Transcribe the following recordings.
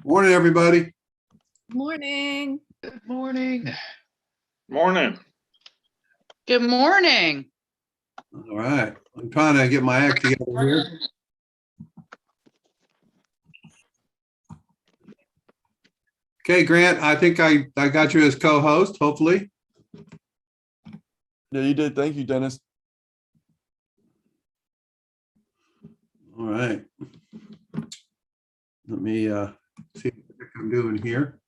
Morning, everybody. Morning. Good morning. Morning. Good morning. All right. I'm trying to get my act together here. Okay, Grant, I think I got you as co-host, hopefully. Yeah, you did. Thank you, Dennis. All right. Let me see what I'm doing here.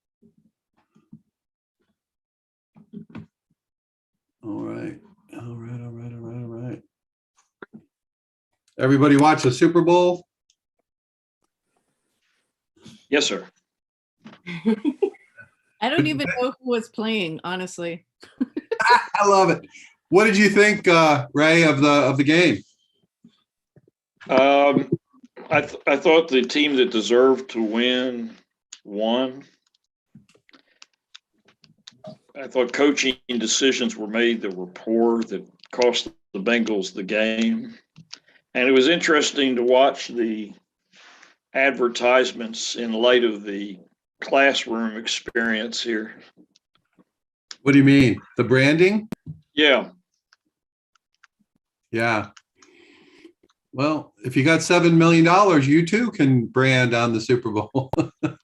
All right. All right. Everybody watch the Super Bowl? Yes, sir. I don't even know who was playing, honestly. I love it. What did you think, Ray, of the game? I thought the team that deserved to win won. I thought coaching decisions were made that were poor, that cost the Bengals the game. And it was interesting to watch the advertisements in light of the classroom experience here. What do you mean? The branding? Yeah. Yeah. Well, if you got $7 million, you too can brand on the Super Bowl.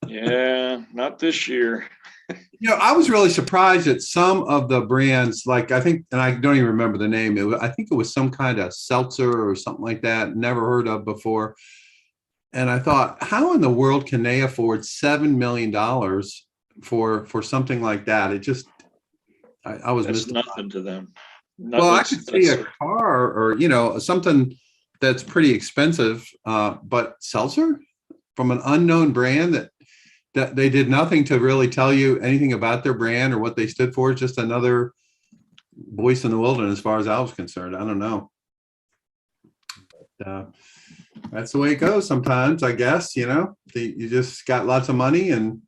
Yeah, not this year. You know, I was really surprised at some of the brands, like I think, and I don't even remember the name. I think it was some kind of seltzer or something like that, never heard of before. And I thought, how in the world can they afford $7 million for something like that? It just, I was That's mystified. nothing to them. Well, I could see a car or, you know, something that's pretty expensive, but seltzer from an unknown brand that they did nothing to really tell you anything about their brand or what they stood for, just another voice in the wilderness as far as I was concerned. I don't know. But, that's the way it goes sometimes, I guess, you know. You just got lots of money and,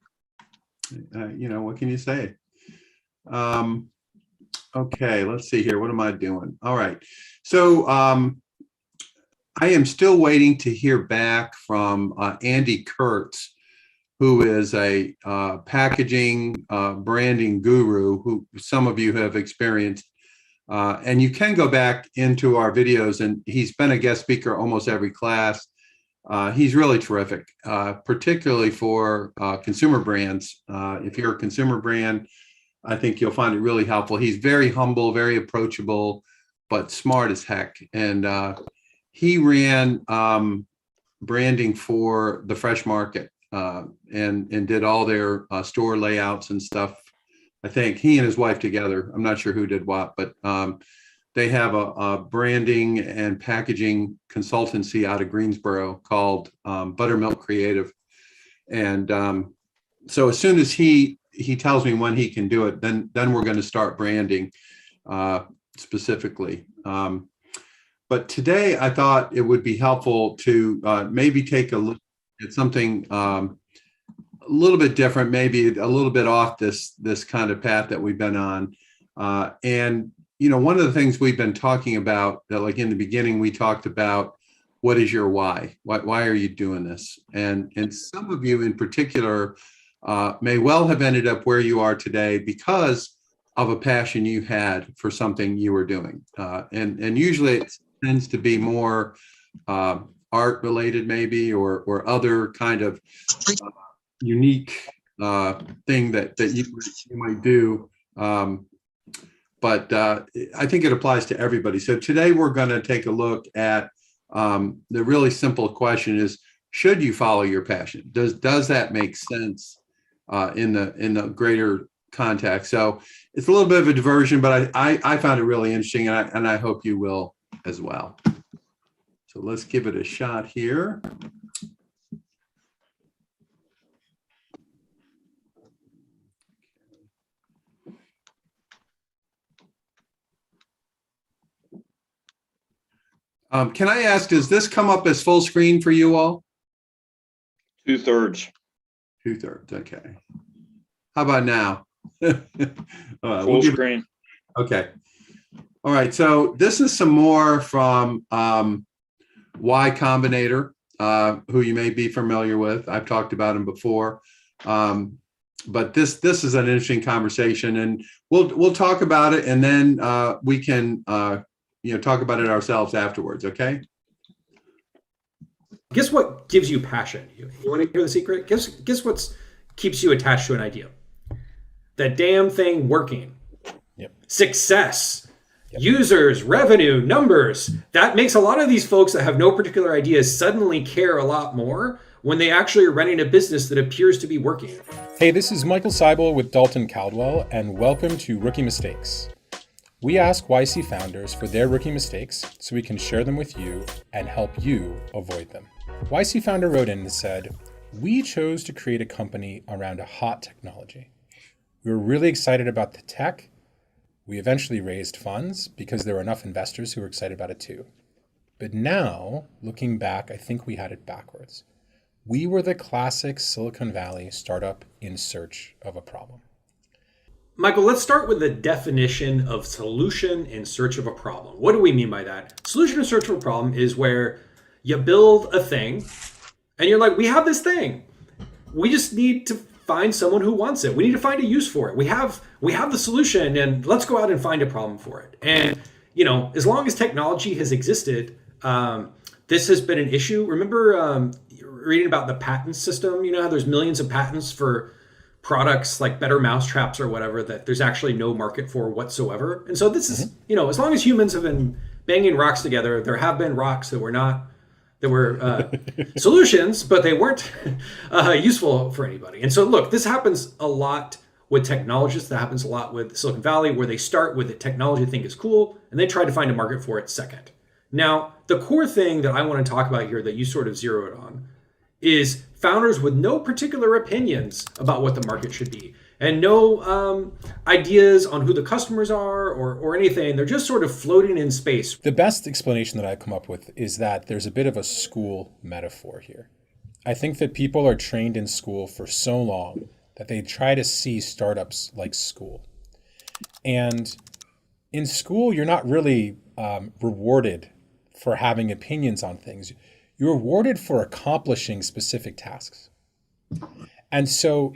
you know, what can you say? Okay, let's see here. What am I doing? All right. So I am still waiting to hear back from Andy Kurtz, who is a packaging branding guru who some of you have experienced. And you can go back into our videos, and he's been a guest speaker almost every class. He's really terrific, particularly for consumer brands. If you're a consumer brand, I think you'll find it really helpful. He's very humble, very approachable, but smart as heck. And he ran branding for the Fresh Market and did all their store layouts and stuff. I think he and his wife together. I'm not sure who did what, but they have a branding and packaging consultancy out of Greensboro called Buttermilk Creative. And so as soon as he tells me when he can do it, then we're going to start branding specifically. But today I thought it would be helpful to maybe take a look at something a little bit different, maybe a little bit off this kind of path that we've been on. And, you know, one of the things we've been talking about, that like in the beginning, we talked about what is your why? Why are you doing this? And some of you in particular may well have ended up where you are today because of a passion you had for something you were doing. And usually it tends to be more art related maybe, or other kind of unique thing that you might do. But I think it applies to everybody. So today we're going to take a look at the really simple question is, should you follow your passion? Does that make sense in the greater context? So it's a little bit of a diversion, but I found it really interesting, and I hope you will as well. So let's give it a shot here. Can I ask, does this come up as full screen for you all? 2/3. 2/3, okay. How about now? Full screen. Okay. All right, so this is some more from Y Combinator, who you may be familiar with. I've talked about him before. But this is an interesting conversation, and we'll talk about it, and then we can talk about it ourselves afterwards. Okay. Guess what gives you passion? You want to hear the secret? Guess what keeps you attached to an idea? That damn thing working. Yep. Success. Yep. Users, revenue, numbers. That makes a lot of these folks that have no particular ideas suddenly care a lot more when they actually are running a business that appears to be working. Hey, this is Michael Seibel with Dalton Caldwell, and welcome to Rookie Mistakes. We ask YC founders for their rookie mistakes so we can share them with you and help you avoid them. YC founder wrote in and said, "We chose to create a company around a hot technology. We were really excited about the tech. We eventually raised funds because there were enough investors who were excited about it too. But now, looking back, I think we had it backwards. We were the classic Silicon Valley startup in search of a problem." Michael, let's start with the definition of solution in search of a problem. What do we mean by that? Solution in search of a problem is where you build a thing and you're like, we have this thing. We just need to find someone who wants it. We need to find a use for it. We have the solution, and let's go out and find a problem for it. And, as long as technology has existed, this has been an issue. Remember reading about the patent system? You know how there's millions of patents for products like better mousetraps or whatever that there's actually no market for whatsoever. And so this is, as long as humans have been banging rocks together, there have been rocks that were solutions, but they weren't useful for anybody. And so look, this happens a lot with technologists. That happens a lot with Silicon Valley, where they start with the technology they think is cool, and they try to find a market for it second. Now, the core thing that I want to talk about here that you sort of zeroed on is founders with no particular opinions about what the market should be, and no ideas on who the customers are or anything. They're just sort of floating in space. The best explanation that I've come up with is that there's a bit of a school metaphor here. I think that people are trained in school for so long that they try to see startups like school. And in school, you're not really rewarded for having opinions on things. You're rewarded for accomplishing specific tasks. And so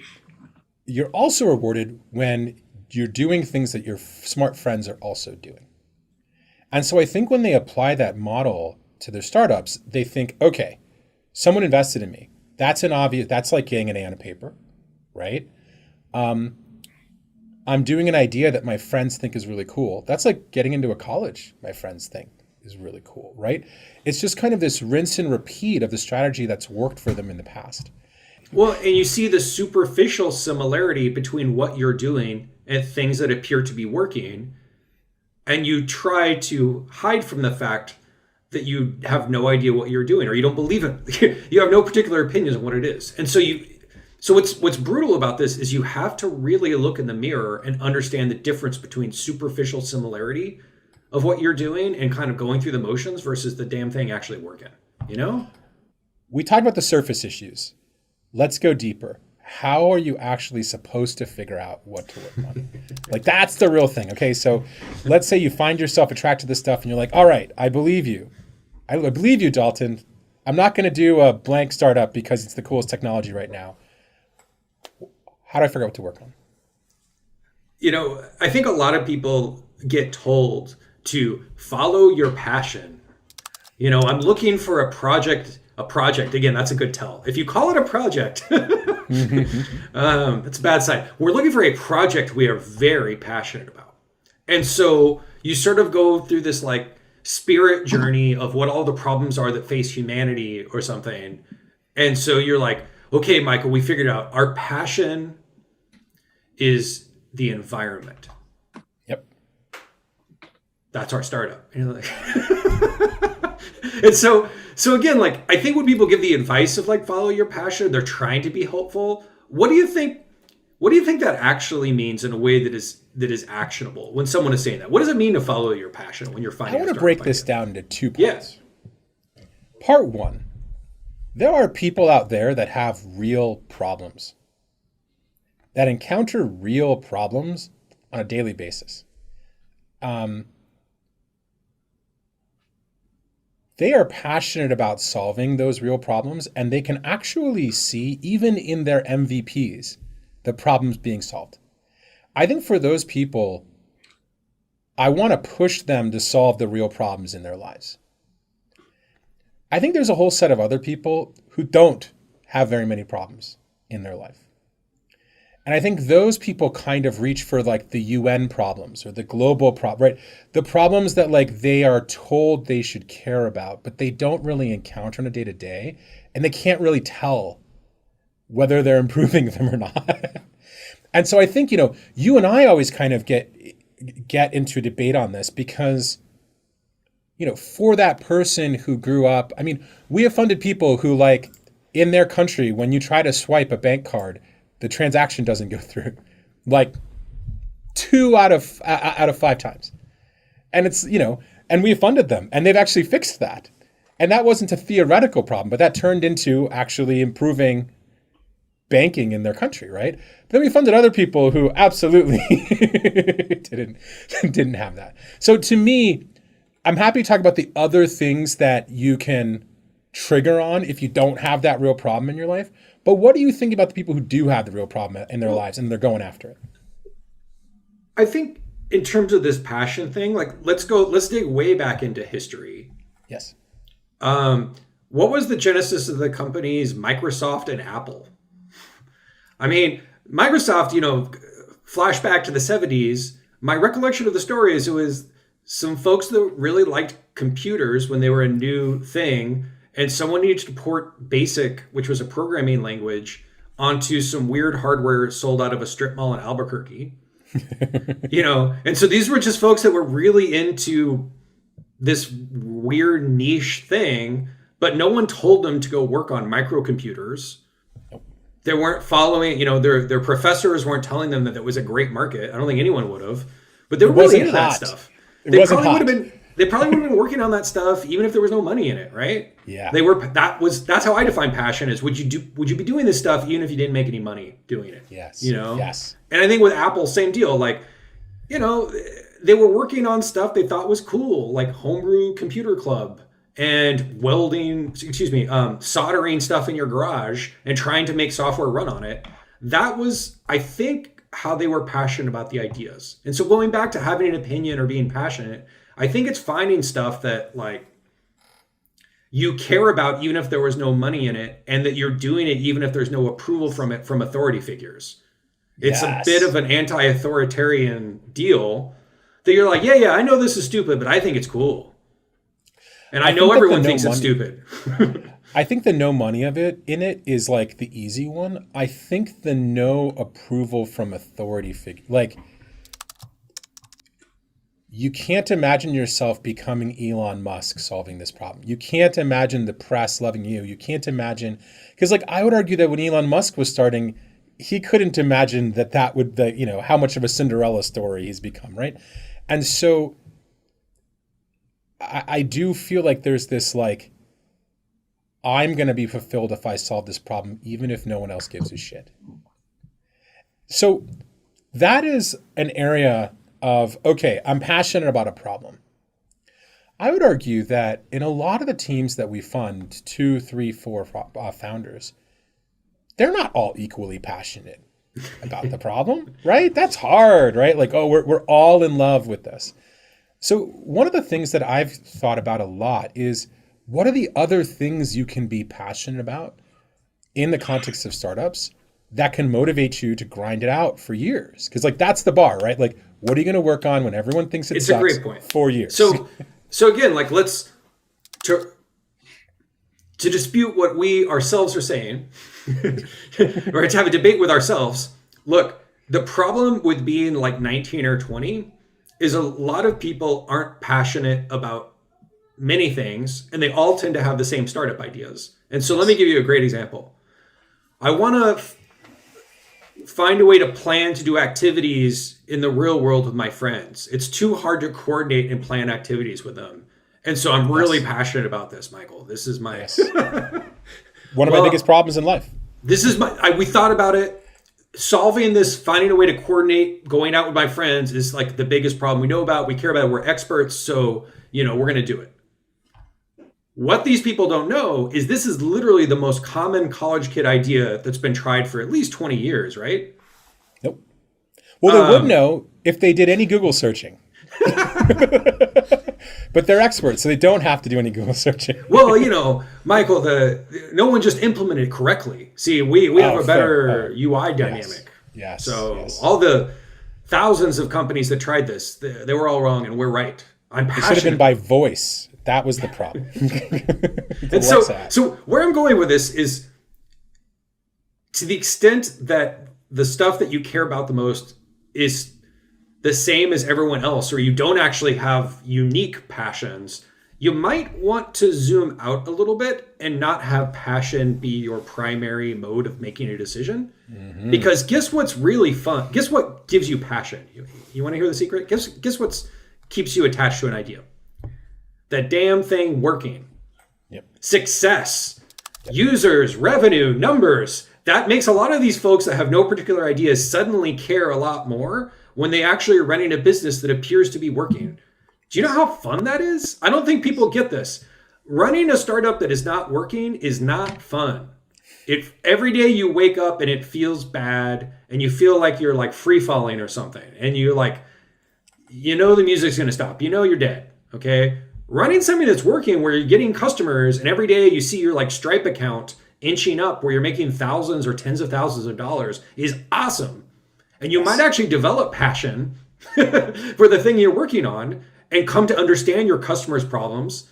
you're also rewarded when you're doing things that your smart friends are also doing. And so I think when they apply that model to their startups, they think, okay, someone invested in me. That's like getting an A on a paper, right? I'm doing an idea that my friends think is really cool. That's like getting into a college my friends think is really cool, right? It's just kind of this rinse and repeat of the strategy that's worked for them in the past. Well, and you see the superficial similarity between what you're doing and things that appear to be working, and you try to hide from the fact that you have no idea what you're doing, or you don't believe it. You have no particular opinions on what it is. And so what's brutal about this is you have to really look in the mirror and understand the difference between superficial similarity of what you're doing and kind of going through the motions versus the damn thing actually working, We talked about the surface issues. Let's go deeper. How are you actually supposed to figure out what to work on? Like, that's the real thing. Okay, so let's say you find yourself attracted to this stuff and you're like, all right, I believe you. I believe you, Dalton. I'm not going to do a blank startup because it's the coolest technology right now. How do I figure out what to work on? I think a lot of people get told to follow your passion. I'm looking for a project. Again, that's a good tell. If you call it a project, that's a bad sign. We're looking for a project we are very passionate about. And so you sort of go through this like spirit journey of what all the problems are that face humanity or something. And so you're like, okay, Michael, we figured out our passion is the environment. Yep. That's our startup. And so again, like, I think when people give the advice of like, follow your passion, they're trying to be hopeful. What do you think that actually means in a way that is actionable when someone is saying that? What does it mean to follow your passion when you're finding? I want to break this down into 2 parts. Yes. Part 1, there are people out there that have real problems, that encounter real problems on a daily basis. they are passionate about solving those real problems, and they can actually see, even in their MVPs, the problems being solved. I think for those people, I want to push them to solve the real problems in their lives. I think there's a whole set of other people who don't have very many problems in their life. And I think those people kind of reach for like the UN problems or the global problem, right? The problems that like they are told they should care about, but they don't really encounter on a day to day, and they can't really tell whether they're improving them or not. And so I think, you and I always kind of get into a debate on this because, for that person who grew up, I mean, we have funded people who like in their country, when you try to swipe a bank card, the transaction doesn't go through, like 2 out of 5 times. And it's, and we funded them and they've actually fixed that. And that wasn't a theoretical problem, but that turned into actually improving banking in their country, right? But then we funded other people who absolutely didn't have that. So to me, I'm happy to talk about the other things that you can trigger on if you don't have that real problem in your life. But what do you think about the people who do have the real problem in their lives and they're going after it? I think in terms of this passion thing, like let's dig way back into history. Yes. What was the genesis of the companies Microsoft and Apple? I mean, Microsoft, flashback to the 70s, my recollection of the story is it was some folks that really liked computers when they were a new thing, and someone needed to port BASIC, which was a programming language, onto some weird hardware sold out of a strip mall in Albuquerque. And so these were just folks that were really into this weird niche thing, but no one told them to go work on microcomputers. They weren't following, their professors weren't telling them that it was a great market. I don't think anyone would have, but they were really into that stuff. They probably would have been working on that stuff even if there was no money in it, right? Yeah. That's how I define passion is would you be doing this stuff even if you didn't make any money doing it? Yes. Yes. And I think with Apple, same deal. Like, they were working on stuff they thought was cool, like homebrew computer club and soldering stuff in your garage and trying to make software run on it. That was, I think, how they were passionate about the ideas. And so going back to having an opinion or being passionate, I think it's finding stuff that like you care about even if there was no money in it, and that you're doing it even if there's no approval from authority figures. It's a bit of an anti-authoritarian deal that you're like, yeah, I know this is stupid, but I think it's cool. And I know everyone thinks it's stupid. I think the no money of it in it is like the easy one. I think the no approval from authority figure, like you can't imagine yourself becoming Elon Musk solving this problem. You can't imagine the press loving you. You can't imagine, because like I would argue that when Elon Musk was starting, he couldn't imagine that would, how much of a Cinderella story he's become, right? And so I do feel like there's this like, I'm going to be fulfilled if I solve this problem, even if no one else gives a shit. So that is an area of, okay, I'm passionate about a problem. I would argue that in a lot of the teams that we fund, 2, 3, 4 founders, they're not all equally passionate about the problem, right? That's hard, right? Like, oh, we're all in love with this. So one of the things that I've thought about a lot is, what are the other things you can be passionate about in the context of startups that can motivate you to grind it out for years? Because like that's the bar, right? Like, what are you going to work on when everyone thinks it sucks? It's a great point. 4 years. So again, like to dispute what we ourselves are saying, or to have a debate with ourselves. Look, the problem with being like 19 or 20 is a lot of people aren't passionate about many things, and they all tend to have the same startup ideas. And so let me give you a great example. I want to find a way to plan to do activities in the real world with my friends. It's too hard to coordinate and plan activities with them. And so I'm really passionate about this, Michael. This is my... One of my biggest problems in life. This is we thought about it. Solving this, finding a way to coordinate, going out with my friends is like the biggest problem we know about. We care about it. We're experts. So, we're going to do it. What these people don't know is this is literally the most common college kid idea that's been tried for at least 20 years, right? Nope. Well, they would know if they did any Google searching. But they're experts, so they don't have to do any Google searching. Well, Michael, no one just implemented it correctly. See, we have a better UI dynamic. Yes. So yes. all the thousands of companies that tried this, they were all wrong, and we're right. I'm It should have passionate. been by voice. That was the problem. And so where I'm going with this is to the extent that the stuff that you care about the most is the same as everyone else, or you don't actually have unique passions, you might want to zoom out a little bit and not have passion be your primary mode of making a decision. Mm-hmm. Because guess what's really fun? Guess what gives you passion? You want to hear the secret? Guess what keeps you attached to an idea? The damn thing working. Yep. Success, users, revenue, numbers. That makes a lot of these folks that have no particular ideas suddenly care a lot more when they actually are running a business that appears to be working. Do you know how fun that is? I don't think people get this. Running a startup that is not working is not fun. Every day you wake up and it feels bad and you feel like you're like free falling or something. And you're like, the music's going to stop. You're dead. Okay. Running something that's working where you're getting customers and every day you see your like Stripe account inching up where you're making thousands or tens of thousands of dollars is awesome. And you might actually develop passion for the thing you're working on and come to understand your customers' problems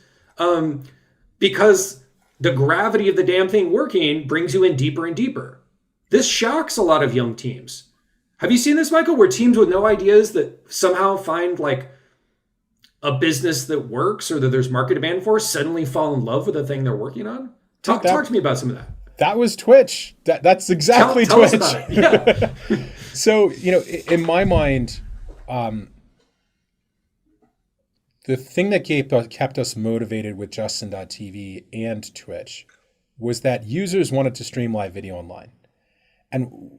because the gravity of the damn thing working brings you in deeper and deeper. This shocks a lot of young teams. Have you seen this, Michael, where teams with no ideas that somehow find like a business that works or that there's market demand for suddenly fall in love with the thing they're working on? Talk to me about some of that. That was Twitch. That's exactly Tell Twitch. us about it. Yeah. So, in my mind, the thing that kept us motivated with Justin.tv and Twitch was that users wanted to stream live video online. And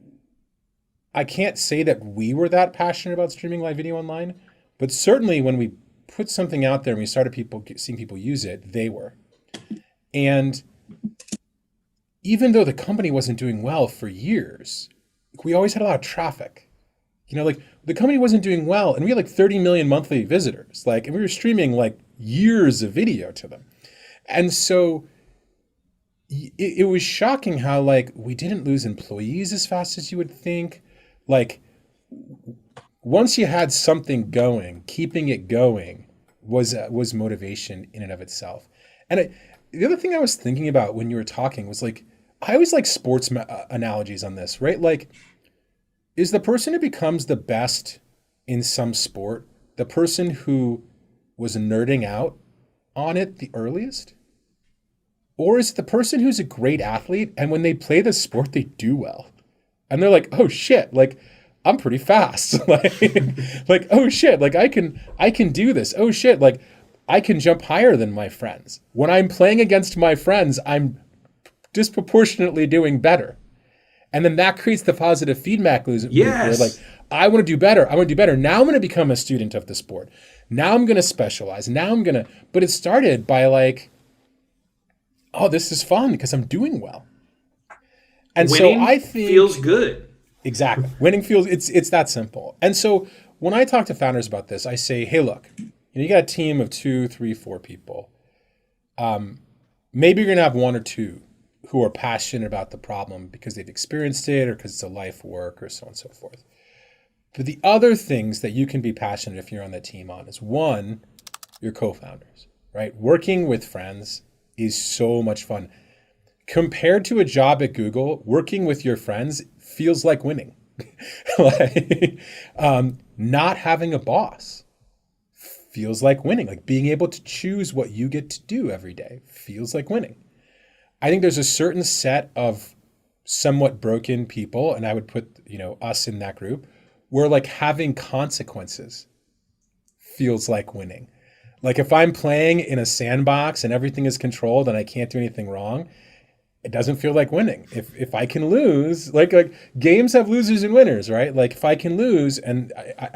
I can't say that we were that passionate about streaming live video online, but certainly when we put something out there and we started seeing people use it, they were. And even though the company wasn't doing well for years, we always had a lot of traffic. The company wasn't doing well and we had like 30 million monthly visitors, and we were streaming like years of video to them. And so it was shocking how we didn't lose employees as fast as you would think. Once you had something going, keeping it going was motivation in and of itself. And the other thing I was thinking about when you were talking was I always like sports analogies on this, right? Is the person who becomes the best in some sport the person who was nerding out on it the earliest? Or is it the person who's a great athlete and when they play the sport, they do well? And they're like, oh shit, I'm pretty fast. Oh shit, I can do this. Oh shit, I can jump higher than my friends. When I'm playing against my friends, I'm disproportionately doing better. And then that creates the positive feedback loop. Yes. Where I want to do better. I want to do better. Now I'm going to become a student of the sport. Now I'm going to specialize. But it started by oh, this is fun because I'm doing well. And winning so I think feels good. Exactly. Winning feels, it's that simple. And so when I talk to founders about this, I say, hey, look, you got a team of 2, 3, 4 people. Maybe you're going to have 1 or 2 who are passionate about the problem because they've experienced it or because it's a life work or so on and so forth. But the other things that you can be passionate if you're on the team on is 1, your co-founders, right? Working with friends is so much fun. Compared to a job at Google, working with your friends feels like winning. Not having a boss feels like winning. Being able to choose what you get to do every day feels like winning. I think there's a certain set of somewhat broken people, and I would put, us in that group, where having consequences feels like winning. If I'm playing in a sandbox and everything is controlled and I can't do anything wrong, it doesn't feel like winning. If I can lose, games have losers and winners, right? If I can lose, and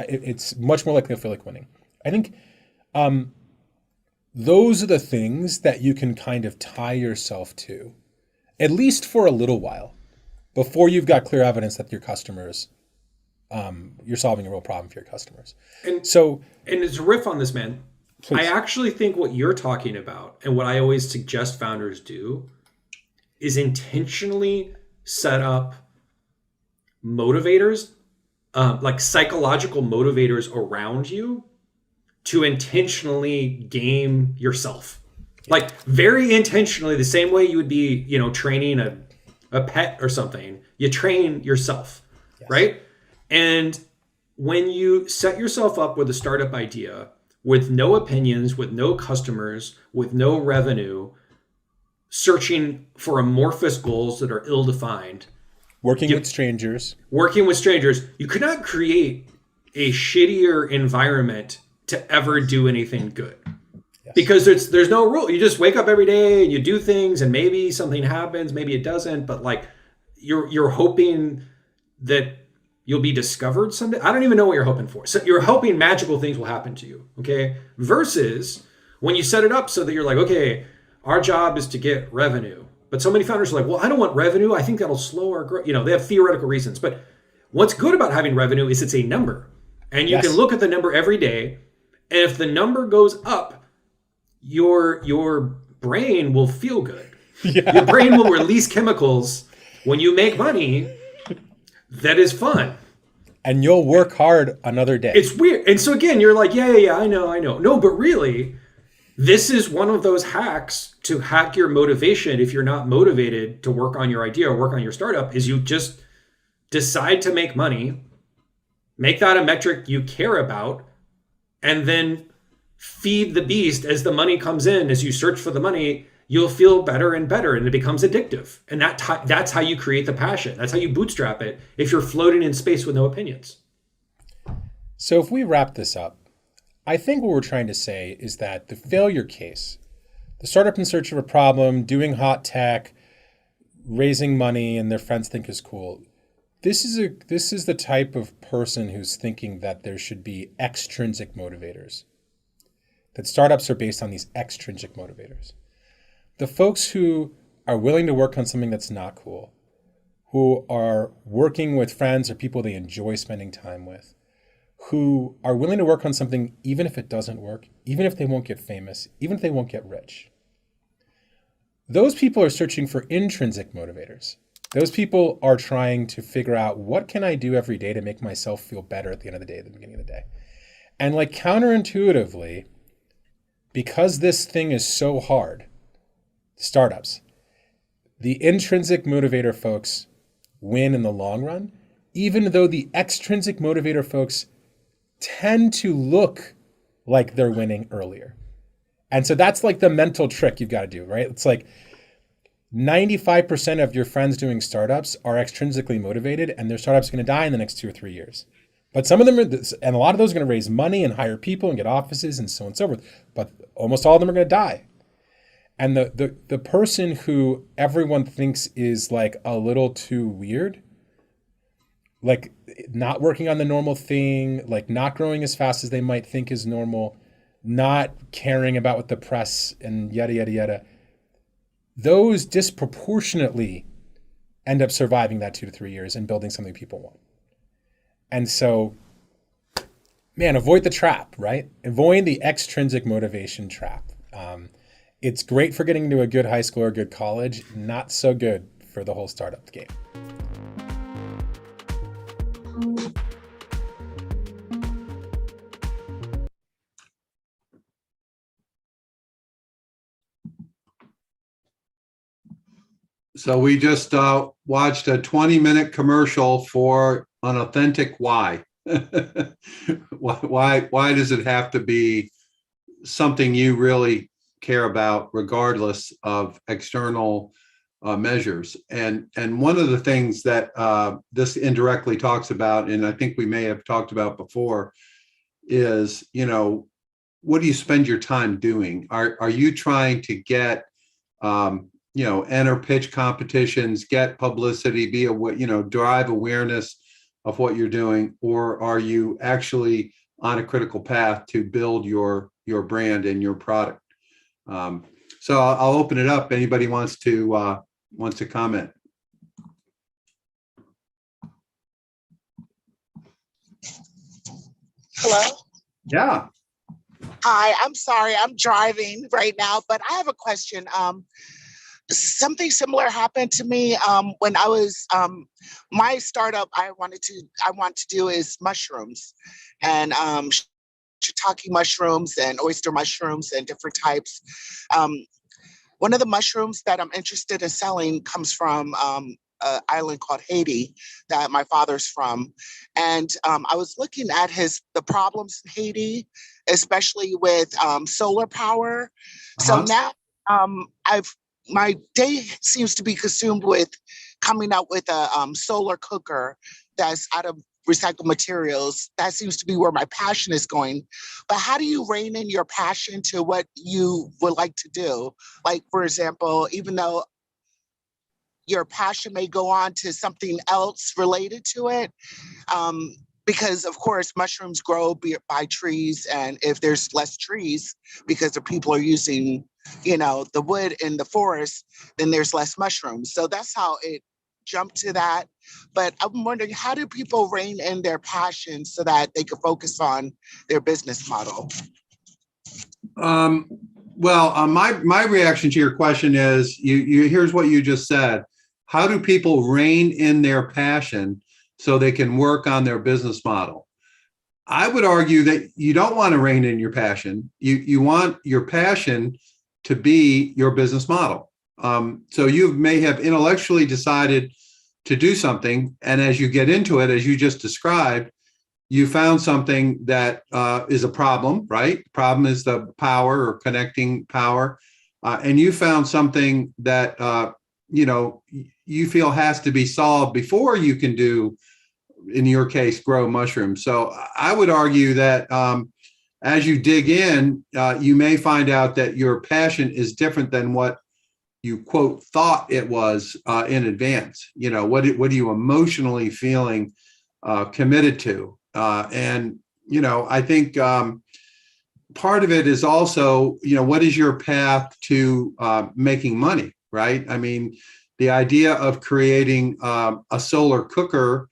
it's much more likely to feel like winning. I think those are the things that you can kind of tie yourself to, at least for a little while, before you've got clear evidence that your customers, you're solving a real problem for your customers. And So, and as a riff on this, man, please. I actually think what you're talking about and what I always suggest founders do is intentionally set up motivators, like psychological motivators around you to intentionally game yourself. Like very intentionally, the same way you would be, training a pet or something, you train yourself, Yes. right? And when you set yourself up with a startup idea with no opinions, with no customers, with no revenue, searching for amorphous goals that are ill-defined, Working with strangers. you could not create a shittier environment to ever do anything good. Yes. Because there's no rule. You just wake up every day and you do things, and maybe something happens, maybe it doesn't, but like you're hoping that you'll be discovered someday. I don't even know what you're hoping for. So you're hoping magical things will happen to you, okay? Versus when you set it up so that you're like, okay, our job is to get revenue. But so many founders are like, well, I don't want revenue. I think that'll slow our growth. They have theoretical reasons. But what's good about having revenue is it's a number. And you Yes. can look at the number every day. And if the number goes up, your brain will feel good. Yeah. Your brain will release chemicals when you make money that is fun. And you'll work hard another day. It's weird. And so again, you're like, yeah, I know. No, but really, this is one of those hacks to hack your motivation if you're not motivated to work on your idea or work on your startup, is you just decide to make money, make that a metric you care about, and then feed the beast as the money comes in. As you search for the money, you'll feel better and better, and it becomes addictive. And that's how you create the passion. That's how you bootstrap it if you're floating in space with no opinions. So if we wrap this up, I think what we're trying to say is that the failure case, the startup in search of a problem, doing hot tech, raising money, and their friends think is cool. This is the type of person who's thinking that there should be extrinsic motivators. That startups are based on these extrinsic motivators. The folks who are willing to work on something that's not cool, who are working with friends or people they enjoy spending time with, who are willing to work on something even if it doesn't work, even if they won't get famous, even if they won't get rich. Those people are searching for intrinsic motivators. Those people are trying to figure out, what can I do every day to make myself feel better at the end of the day, at the beginning of the day? And like counterintuitively, because this thing is so hard, startups, the intrinsic motivator folks win in the long run, even though the extrinsic motivator folks tend to look like they're winning earlier. And so that's like the mental trick you've got to do, right? It's like 95% of your friends doing startups are extrinsically motivated, and their startups are going to die in the next 2 or 3 years. But some of them are, and a lot of those are going to raise money and hire people and get offices and so on and so forth. But almost all of them are going to die. And the person who everyone thinks is like a little too weird, like not working on the normal thing, like not growing as fast as they might think is normal, not caring about what the press and yada, yada, yada, those disproportionately end up surviving that 2 to 3 years and building something people want. And so, man, avoid the trap, right? Avoid the extrinsic motivation trap. It's great for getting into a good high school or good college, not so good for the whole startup game. So we just watched a 20-minute commercial for an authentic why. Why does it have to be something you really care about, regardless of external measures? And one of the things that this indirectly talks about, and I think we may have talked about before, is, what do you spend your time doing? Are you trying to get enter pitch competitions, get publicity, drive awareness of what you're doing, or are you actually on a critical path to build your brand and your product? So I'll open it up. Anybody wants to comment? Hello. Yeah. Hi, I'm sorry. I'm driving right now, but I have a question. Something similar happened to me when I was my startup. I want to do is mushrooms, and shiitake mushrooms and oyster mushrooms and different types. One of the mushrooms that I'm interested in selling comes from an island called Haiti that my father's from. And I was looking at the problems in Haiti, especially with solar power. So now my day seems to be consumed with coming out with a solar cooker that's out of recycled materials. That seems to be where my passion is going. But how do you rein in your passion to what you would like to do? Like, for example, even though your passion may go on to something else related to it, because of course mushrooms grow by trees, and if there's less trees because the people are using, the wood in the forest, then there's less mushrooms. So that's how it jumped to that. But I'm wondering, how do people rein in their passion so that they can focus on their business model? My reaction to your question is, here's what you just said. How do people rein in their passion so they can work on their business model? I would argue that you don't want to rein in your passion. You want your passion to be your business model. So you may have intellectually decided to do something, and as you get into it, as you just described, you found something that is a problem, right? Problem is the power or connecting power, and you found something that you feel has to be solved before you can do, in your case, grow mushrooms. So I would argue that as you dig in, you may find out that your passion is different than what you, quote, thought it was in advance. What are you emotionally feeling committed to? I think part of it is also, what is your path to making money, right? I mean, the idea of creating a solar cooker,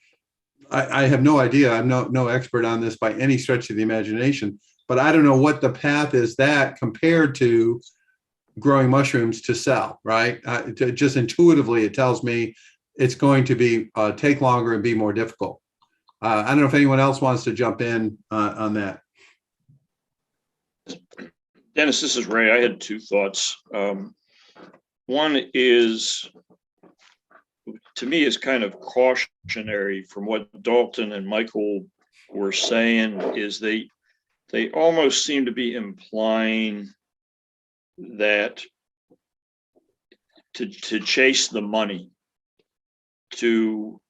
I have no idea. I'm no expert on this by any stretch of the imagination, but I don't know what the path is that compared to growing mushrooms to sell, right? Just intuitively, it tells me it's going to be take longer and be more difficult. I don't know if anyone else wants to jump in on that. Dennis, this is Ray. I had two thoughts. One is, to me, is kind of cautionary from what Dalton and Michael were saying, is they almost seem to be implying that to chase the money, to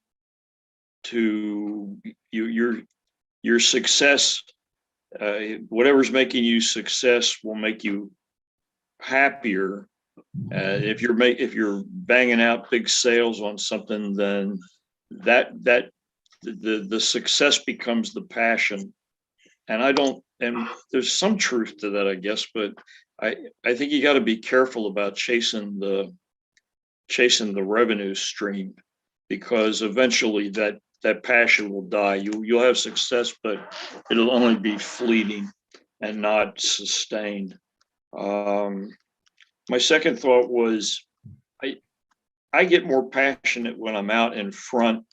your success, whatever's making you success will make you happier. If you're banging out big sales on something, then the success becomes the passion. And there's some truth to that, I guess, but I think you got to be careful about chasing the revenue stream, because eventually that passion will die. You'll have success, but it'll only be fleeting and not sustained. My second thought was, I get more passionate when I'm out in front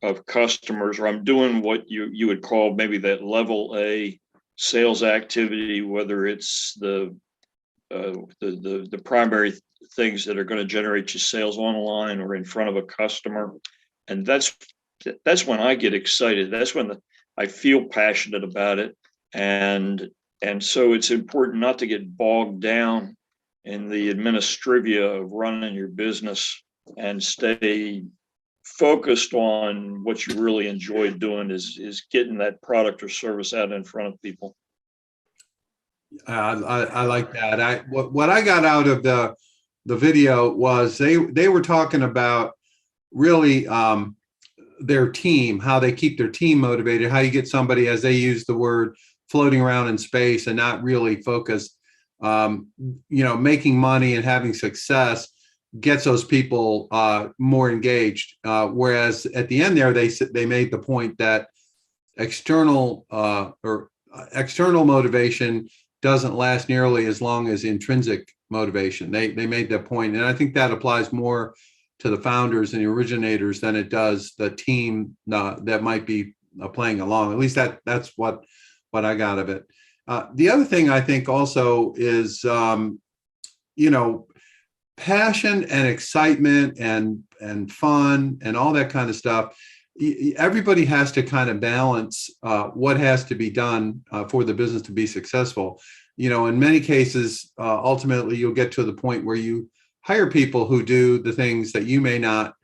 of customers, or I'm doing what you would call maybe that level A sales activity, whether it's the primary things that are going to generate you sales online or in front of a customer. And that's when I get excited. That's when I feel passionate about it. And so it's important not to get bogged down in the administrivia of running your business, and stay focused on what you really enjoy doing, is getting that product or service out in front of people. I like that. What I got out of the video was they were talking about really their team, how they keep their team motivated, how you get somebody, as they use the word, floating around in space and not really focused making money and having success gets those people more engaged. Whereas at the end there, they made the point that external motivation doesn't last nearly as long as intrinsic motivation. They made that point, and I think that applies more to the founders and the originators than it does the team that might be playing along. At least that's what I got of it. The other thing I think also is, passion and excitement and fun and all that kind of stuff. Everybody has to kind of balance what has to be done for the business to be successful. In many cases, ultimately, you'll get to the point where you hire people who do the things that you may not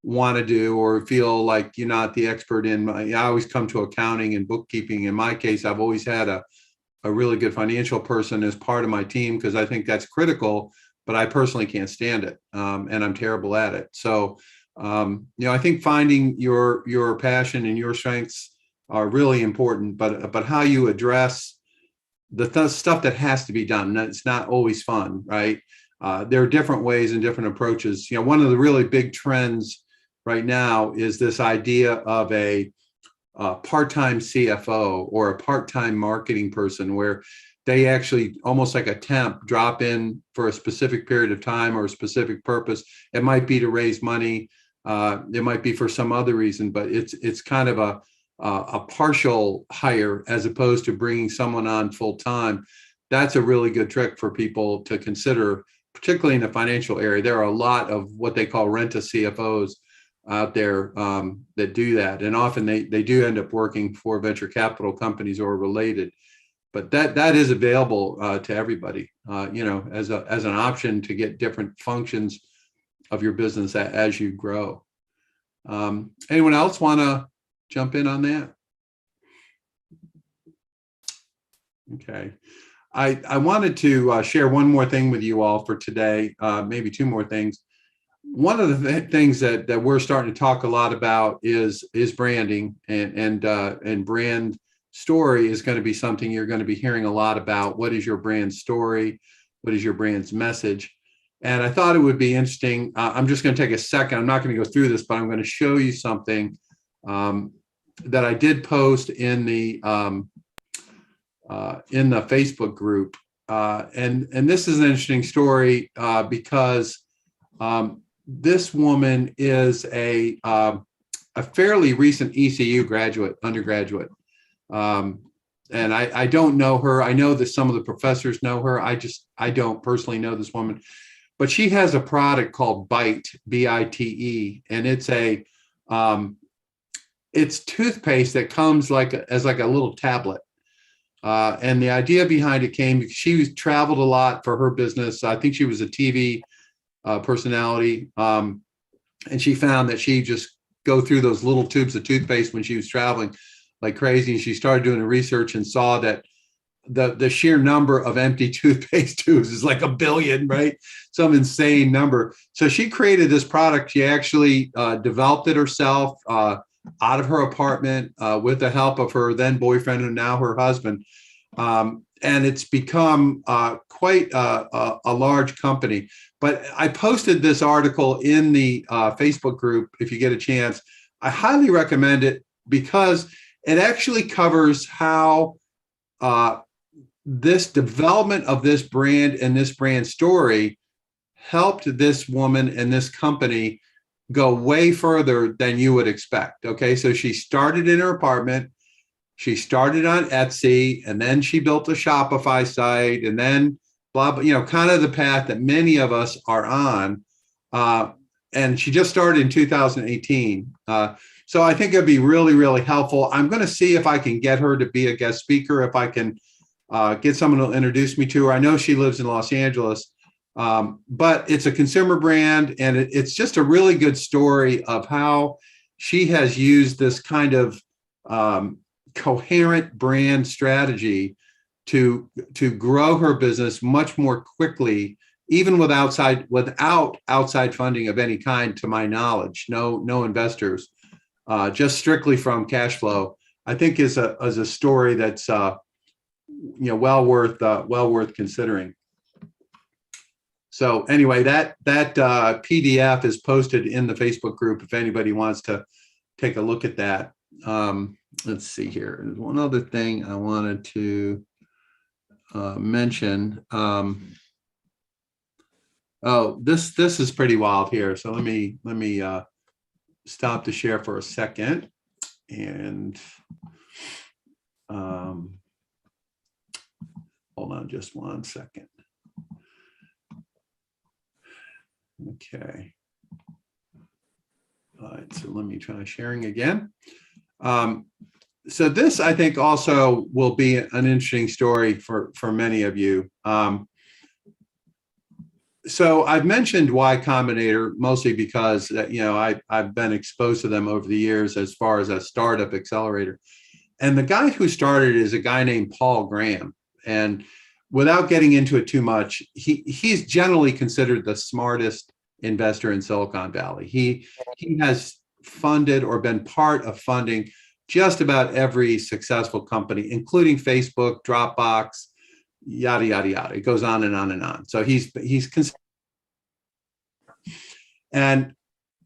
want to do or feel like you're not the expert in. I always come to accounting and bookkeeping. In my case, I've always had a really good financial person as part of my team because I think that's critical, but I personally can't stand it, and I'm terrible at it. So, I think finding your passion and your strengths are really important, but how you address the stuff that has to be done, it's not always fun, right? There are different ways and different approaches. One of the really big trends right now is this idea of a part-time CFO or a part-time marketing person, where they actually almost like a temp drop in for a specific period of time or a specific purpose. It might be to raise money. It might be for some other reason, but it's kind of a partial hire as opposed to bringing someone on full time. That's a really good trick for people to consider, particularly in the financial area. There are a lot of what they call rent-a-CFOs out there that do that, and often they do end up working for venture capital companies or related. But that is available to everybody, as an option to get different functions of your business as you grow. Anyone else want to jump in on that? Okay. I wanted to share one more thing with you all for today, maybe two more things. One of the things that we're starting to talk a lot about is branding, and brand story is going to be something you're going to be hearing a lot about. What is your brand story? What is your brand's message? And I thought it would be interesting. I'm just going to take a second. I'm not going to go through this, but I'm going to show you something that I did post in the Facebook group. And this is an interesting story because this woman is a fairly recent ECU undergraduate. And I don't know her. I know that some of the professors know her. I don't personally know this woman, but she has a product called Bite, B-I-T-E, and it's toothpaste that comes as a little tablet. And the idea behind it came because she traveled a lot for her business. I think she was a TV personality, and she found that she just go through those little tubes of toothpaste when she was traveling like crazy. And she started doing the research and saw that the sheer number of empty toothpaste tubes is like 1 billion, right? Some insane number. So she created this product. She actually developed it herself out of her apartment with the help of her then boyfriend and now her husband. And it's become quite a large company. But I posted this article in the Facebook group. If you get a chance, I highly recommend it because it actually covers how this development of this brand and this brand story helped this woman and this company go way further than you would expect. Okay, so she started in her apartment, she started on Etsy, and then she built a Shopify site, and then blah, blah, kind of the path that many of us are on. And she just started in 2018. So I think it'd be really, really helpful. I'm going to see if I can get her to be a guest speaker, if I can get someone to introduce me to her. I know she lives in Los Angeles, but it's a consumer brand, and it's just a really good story of how she has used this kind of coherent brand strategy to grow her business much more quickly, even without outside funding of any kind, to my knowledge. No investors, just strictly from cash flow. I think is a story that's well worth considering. So anyway, that PDF is posted in the Facebook group if anybody wants to take a look at that. Let's see here. There's one other thing I wanted to mention. Oh, this is pretty wild here. So let me stop the share for a second and hold on just one second. Okay. All right, so let me try sharing again. So this, I think, also will be an interesting story for many of you. So I've mentioned Y Combinator mostly because I've been exposed to them over the years as far as a startup accelerator. And the guy who started it is a guy named Paul Graham. And without getting into it too much, he's generally considered the smartest investor in Silicon Valley. He has funded or been part of funding just about every successful company, including Facebook, Dropbox, yada, yada, yada. It goes on and on and on. So he's and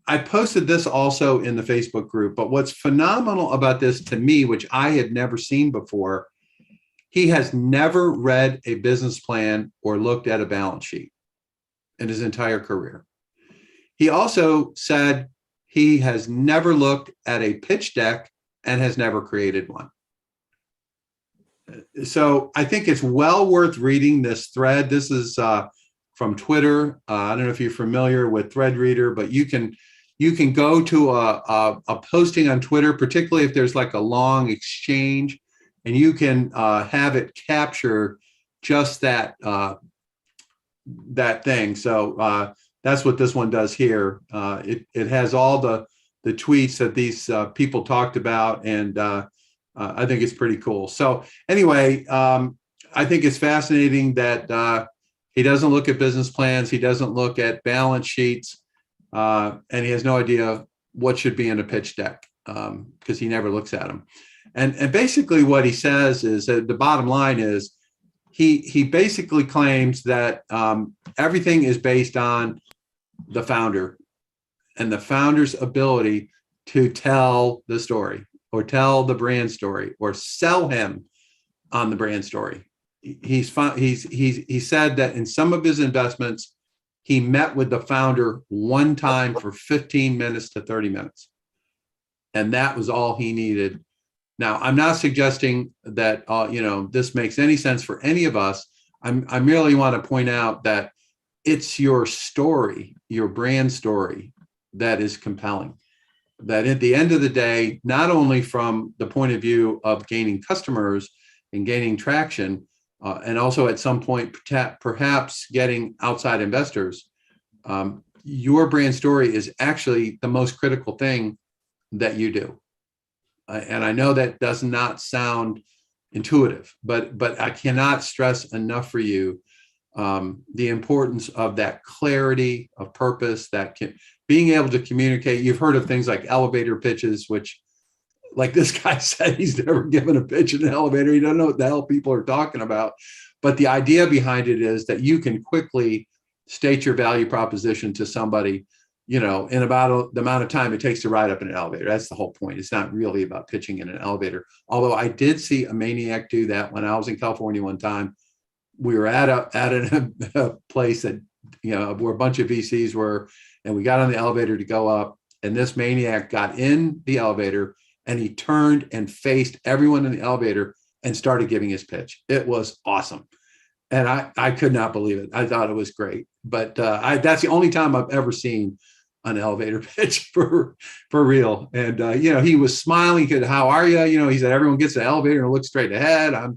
I posted this also in the Facebook group, but what's phenomenal about this to me, which I had never seen before, he has never read a business plan or looked at a balance sheet in his entire career. He also said he has never looked at a pitch deck and has never created one. So I think it's well worth reading this thread. This is from Twitter. I don't know if you're familiar with Thread Reader, but you can go to a posting on Twitter, particularly if there's like a long exchange, and you can have it capture just that thing. So that's what this one does here. It has all the tweets that these people talked about, and I think it's pretty cool. So anyway, I think it's fascinating that he doesn't look at business plans. He doesn't look at balance sheets, and he has no idea what should be in a pitch deck because he never looks at them. And basically what he says is that the bottom line is he basically claims that everything is based on the founder and the founder's ability to tell the story or tell the brand story or sell him on the brand story. He said that in some of his investments, he met with the founder one time for 15 minutes to 30 minutes. And that was all he needed. Now, I'm not suggesting that, this makes any sense for any of us. I merely want to point out that it's your story, your brand story, that is compelling. That at the end of the day, not only from the point of view of gaining customers and gaining traction, and also at some point, perhaps getting outside investors, your brand story is actually the most critical thing that you do. And I know that does not sound intuitive, but I cannot stress enough for you the importance of that clarity of purpose, being able to communicate. You've heard of things like elevator pitches, which, like this guy said, he's never given a pitch in an elevator. He doesn't know what the hell people are talking about. But the idea behind it is that you can quickly state your value proposition to somebody, in about the amount of time it takes to ride up in an elevator. That's the whole point. It's not really about pitching in an elevator. Although I did see a maniac do that when I was in California one time. We were at a place that, where a bunch of VCs were, and we got on the elevator to go up, and this maniac got in the elevator and he turned and faced everyone in the elevator and started giving his pitch. It was awesome. And I could not believe it. I thought it was great. But that's the only time I've ever seen an elevator pitch for real. And, he was smiling. He said, "How are you?" He said, "Everyone gets in the elevator and looks straight ahead. I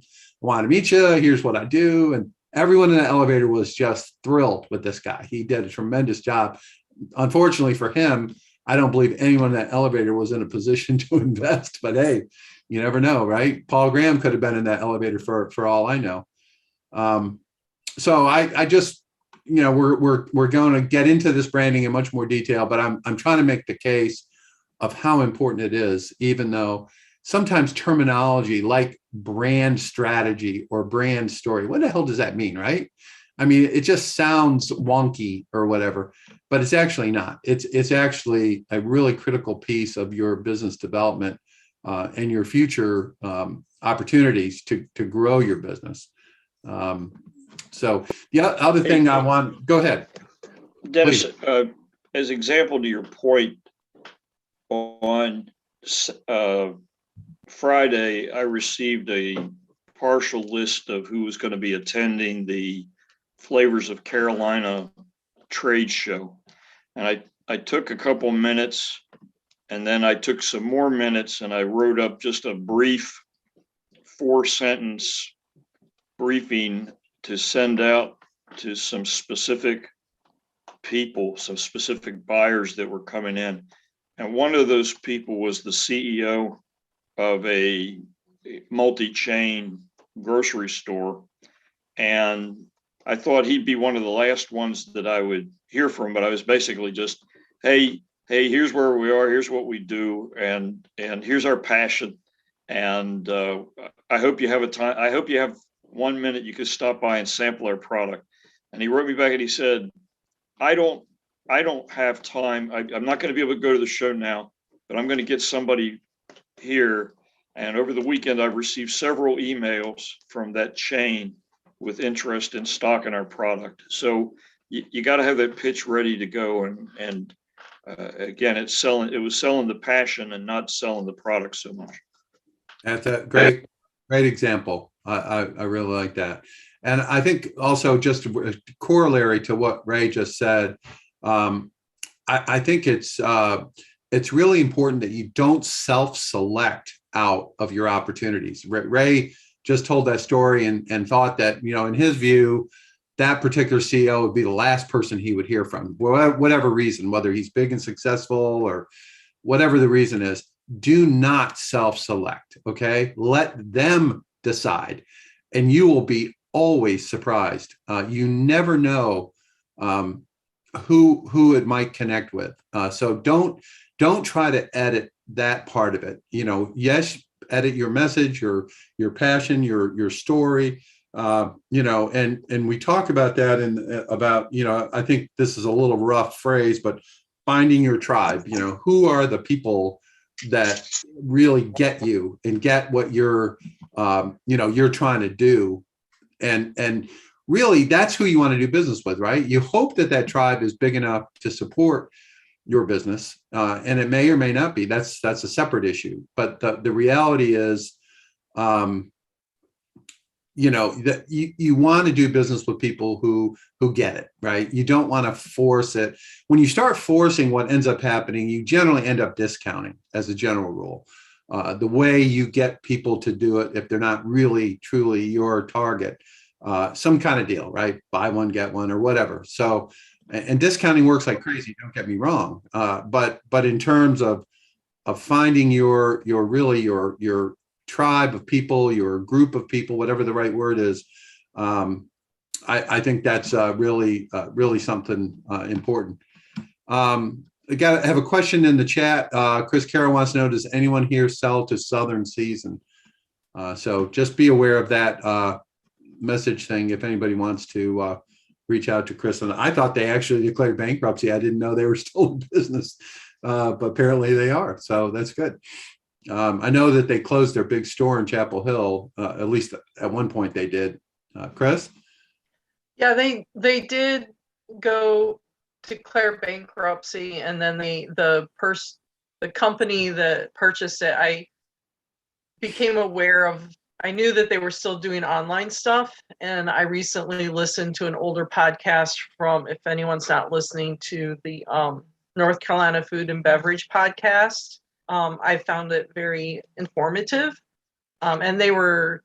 want to meet you. Here's what I do." And everyone in the elevator was just thrilled with this guy. He did a tremendous job. Unfortunately for him, I don't believe anyone in that elevator was in a position to invest, but hey, you never know, right? Paul Graham could have been in that elevator for all I know. So I just, we're going to get into this branding in much more detail, but I'm trying to make the case of how important it is, even though sometimes terminology like brand strategy or brand story, what the hell does that mean, right? I mean, it just sounds wonky or whatever, but it's actually not. It's actually a really critical piece of your business development and your future opportunities to grow your business. So the other thing I want, go ahead. Dennis, as example to your point, on Friday, I received a partial list of who was going to be attending the Flavors of Carolina trade show. And I took a couple minutes, and then I took some more minutes, and I wrote up just a brief 4-sentence briefing to send out to some specific people, some specific buyers that were coming in. And one of those people was the CEO of a multi-chain grocery store. And I thought he'd be one of the last ones that I would hear from, but I was basically just, hey, here's where we are, here's what we do, and here's our passion. And I hope you have a time. I hope you have 1 minute you could stop by and sample our product. And he wrote me back and he said, I don't have time. I'm not going to be able to go to the show now, but I'm going to get somebody here. And over the weekend, I've received several emails from that chain with interest in stocking our product. So you got to have that pitch ready to go. And again, it was selling the passion and not selling the product so much. That's a great example. I really like that. And I think also just a corollary to what Ray just said, I think it's really important that you don't self-select out of your opportunities. Ray just told that story and thought that, in his view, that particular CEO would be the last person he would hear from, whatever reason, whether he's big and successful or whatever the reason is. Do not self-select, okay? Let them decide, and you will be always surprised. You never know who it might connect with. So don't try to edit that part of it. Yes, edit your message, your passion, your story. And we talk about that about I think this is a little rough phrase, but finding your tribe. Who are the people that really get you and get what you're trying to do, and really that's who you want to do business with, right? You hope that tribe is big enough to support your business, and it may or may not be. That's a separate issue. But the reality is, that you want to do business with people who get it, right? You don't want to force it. When you start forcing, what ends up happening, you generally end up discounting as a general rule. The way you get people to do it, if they're not really truly your target, some kind of deal, right? Buy one, get one, or whatever. So, and discounting works like crazy. Don't get me wrong. But in terms of finding your tribe of people, your group of people, whatever the right word is, I think that's really something important. I have a question in the chat. Chris Carroll wants to know, does anyone here sell to Southern Season? So just be aware of that message thing if anybody wants to reach out to Chris. And I thought they actually declared bankruptcy. I didn't know they were still in business, but apparently they are. So that's good. I know that they closed their big store in Chapel Hill. At least at one point they did. Chris? Yeah, they did go declare bankruptcy, and then the company that purchased it, I became aware of. I knew that they were still doing online stuff, and I recently listened to an older podcast from, if anyone's not listening to the North Carolina Food and Beverage podcast. I found it very informative, and they were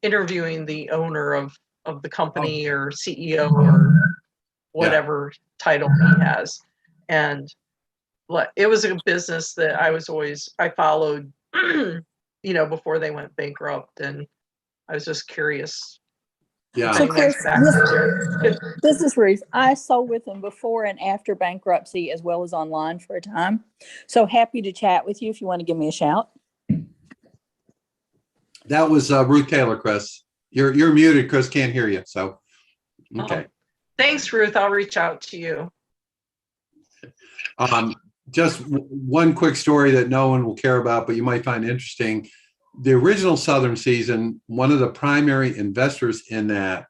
interviewing the owner of the company or CEO or whatever title he has, and it was a business that I followed, before they went bankrupt, and I was just curious. Yeah. So Chris, this is Ruth. I sold with them before and after bankruptcy, as well as online for a time. So happy to chat with you if you want to give me a shout. That was Ruth Taylor, Chris. You're muted. Chris can't hear you. So Okay. Thanks, Ruth. I'll reach out to you. Just one quick story that no one will care about, but you might find interesting. The original Southern season, one of the primary investors in that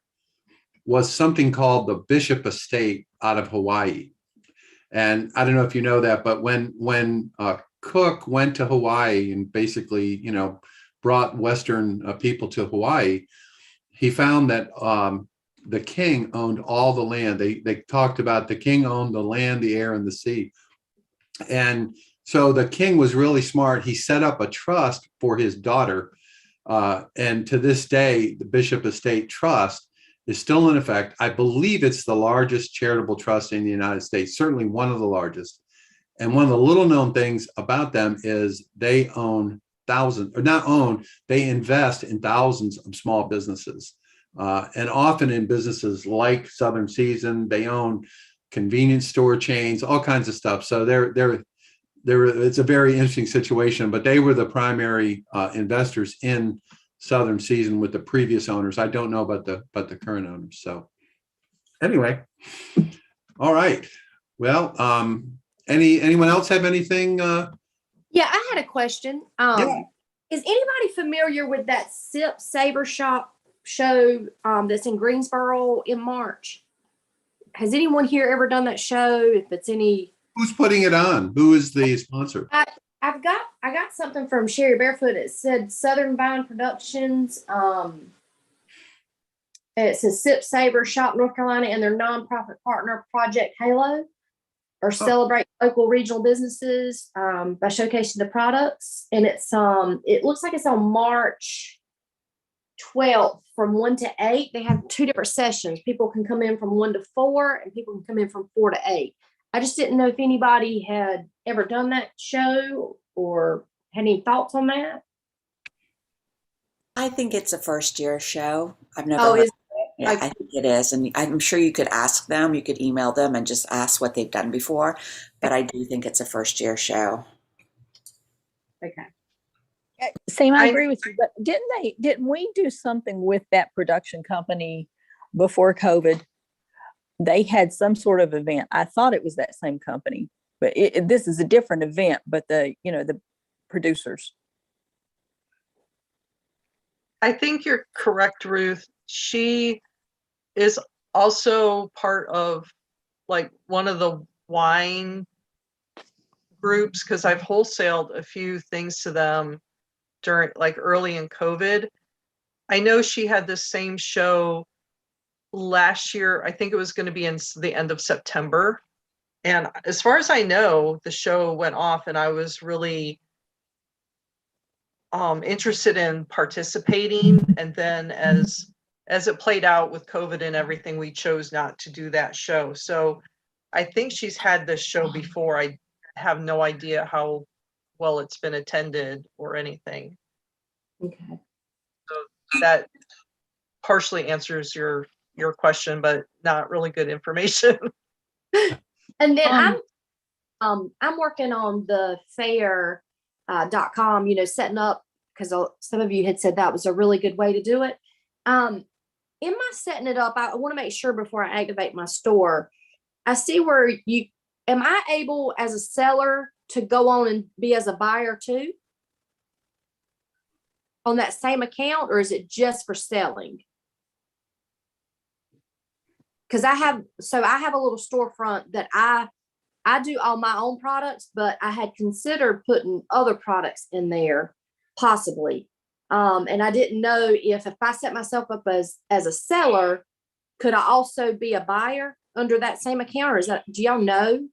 was something called the Bishop Estate out of Hawaii. And I don't know if you know that, but when Cook went to Hawaii and basically, brought Western people to Hawaii, he found that the king owned all the land. They talked about the king owned the land, the air, and the sea. And so the king was really smart. He set up a trust for his daughter. And to this day, the Bishop Estate Trust is still in effect. I believe it's the largest charitable trust in the United States, certainly one of the largest. And one of the little known things about them is they own they invest in thousands of small businesses. And often in businesses like Southern Season, they own convenience store chains, all kinds of stuff. So it's a very interesting situation, but they were the primary investors in Southern Season with the previous owners. I don't know about the current owners. So anyway, all right. Well, anyone else have anything? Yeah, I had a question. Yeah. Is anybody familiar with that Sip Saber Shop show that's in Greensboro in March? Has anyone here ever done that show? If it's any, Who's putting it on? Who is the sponsor? I got something from Sherry Barefoot. It said Southern Vine Productions. It says Sip Saber Shop North Carolina and their nonprofit partner Project Halo or celebrate local regional businesses by showcasing the products. And it's it looks like it's on March 12th from 1 to 8. They have 2 different sessions. People can come in from 1 to 4 and people can come in from 4 to 8. I just didn't know if anybody had ever done that show or had any thoughts on that. I think it's a first year show. I've never Oh, heard is of it. Yeah, I think it is. And I'm sure you could ask them, you could email them and just ask what they've done before. But I do think it's a first year show. Okay. Sam, I agree with you, but didn't we do something with that production company before COVID? They had some sort of event. I thought it was that same company, but this is a different event, but the producers. I think you're correct, Ruth. She is also part of like one of the wine groups because I've wholesaled a few things to them during like early in COVID. I know she had the same show last year. I think it was going to be in the end of September. And as far as I know, the show went off and I was really interested in participating. And then as it played out with COVID and everything, we chose not to do that show. So I think she's had this show before. I have no idea how well it's been attended or anything. Okay. So that partially answers your question, but not really good information. And then I'm working on the fair.com, setting up, because some of you had said that was a really good way to do it. In my setting it up, I want to make sure before I activate my store, I see where am I able as a seller to go on and be as a buyer too? On that same account, or is it just for selling? Because I have a little storefront that I do all my own products, but I had considered putting other products in there possibly. And I didn't know if I set myself up as a seller, could I also be a buyer under that same account, or do y'all know?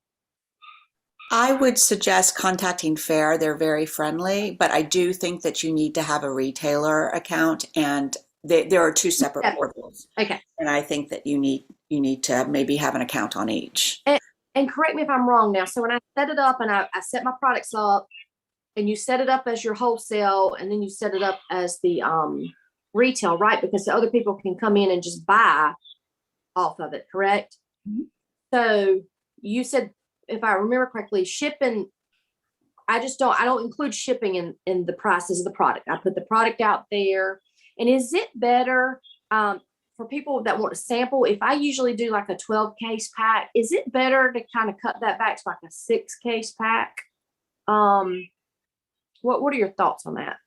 I would suggest contacting Fair. They're very friendly, but I do think that you need to have a retailer account, and there are 2 separate portals. Okay. And I think that you need to maybe have an account on each. And correct me if I'm wrong now. So when I set it up and I set my products up, and you set it up as your wholesale, and then you set it up as the retail, right? Because the other people can come in and just buy off of it, correct? Mm-hmm. So you said, if I remember correctly, shipping, I don't include shipping in the prices of the product. I put the product out there. And is it better, from for people that want to sample, if I usually do like a 12 case pack, is it better to kind of cut that back to like a 6 case pack? What are your thoughts on that?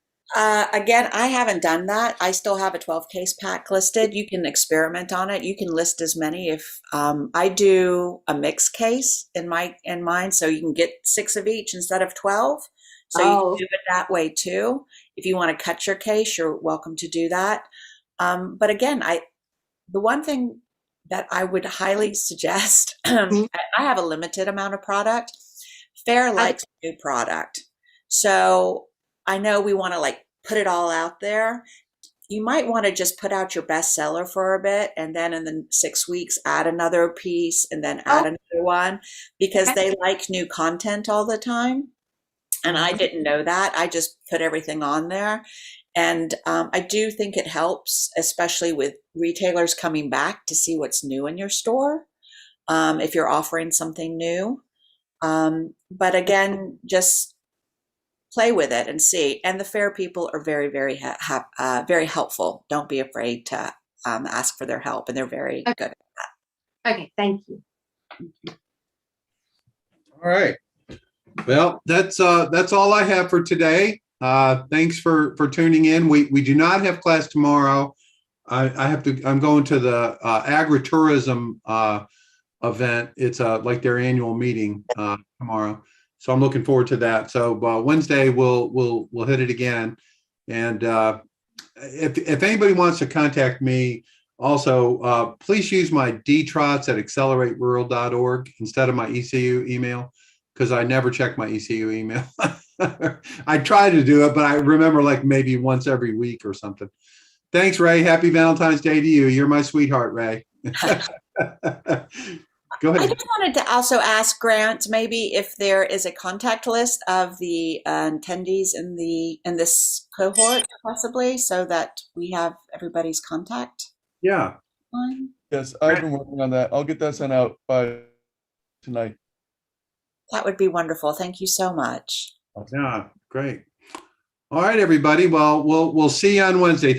Again, I haven't done that. I still have a 12 case pack listed. You can experiment on it. You can list as many. If I do a mixed case in mine, so you can get 6 of each instead of 12. So you can do it that way too. If you want to cut your case, you're welcome to do that. But again, the one thing that I would highly suggest, I have a limited amount of product. Fair likes new product. So I know we want to like put it all out there. You might want to just put out your bestseller for a bit, and then in the 6 weeks, add another piece and then add another one, because they like new content all the time. And I didn't know that. I just put everything on there. And I do think it helps, especially with retailers coming back to see what's new in your store, if you're offering something new. But again, just play with it and see. And the fair people are very, very, very helpful. Don't be afraid to ask for their help, and they're very good at that. Okay, thank you. All right. Well, that's all I have for today. Thanks for tuning in. We do not have class tomorrow. I'm going to the agritourism event. It's like their annual meeting tomorrow. So I'm looking forward to that. So Wednesday we'll hit it again. And if anybody wants to contact me, also please use my dtrots@acceleraterural.org instead of my ECU email, because I never check my ECU email. I try to do it, but I remember like maybe once every week or something. Thanks, Ray. Happy Valentine's Day to you. You're my sweetheart, Ray. Go ahead. I just wanted to also ask Grant, maybe if there is a contact list of the attendees in this cohort, possibly, so that we have everybody's contact. Yeah. Yes, I've been working on that. I'll get that sent out by tonight. That would be wonderful. Thank you so much. Yeah, great. All right, everybody. Well, we'll see you on Wednesday.